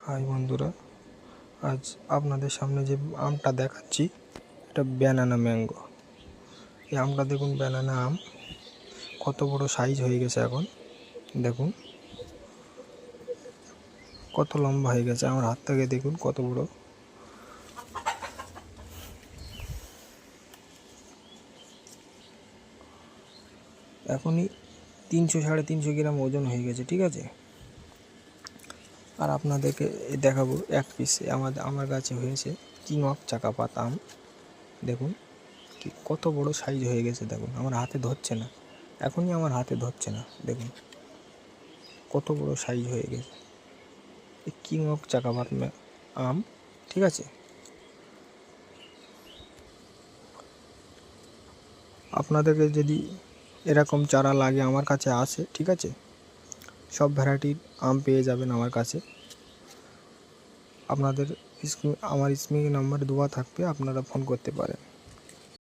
High বন্ধুরা, আজ আপনাদের সামনে যে আমটা দেখাচ্ছি এটা ব্যানানা ম্যাঙ্গো। এই আমটা দেখুন, ব্যানানা আম কত বড় সাইজ হয়ে গেছে। এখন দেখুন কত লম্বা হয়ে গেছে, আমার হাত থেকে দেখুন কত বড়। এখনই 300-350 গ্রাম ওজন হয়ে গেছে, ঠিক আছে। আর আপনাদেরকে দেখাবো এক পিস আমার কাছে হয়েছে কিং অফ চাকাপাত আম। দেখুন কত বড় সাইজ হয়ে গেছে, দেখুন আমার হাতে ধরছে না, এখনই আমার হাতে ধরছে না। দেখুন কত বড় সাইজ হয়ে গেছে এই কিং অফ চাকাপাত আম, ঠিক আছে। আপনাদেরকে যদি এরকম চারা লাগে আমার কাছে আসে, ঠিক আছে, সব ভ্যারাইটির আম পেয়ে যাবেন আমার কাছে। আপনাদের আমার স্ক্রিনে নাম্বার দেওয়া থাকবে, আপনারা ফোন করতে পারেন।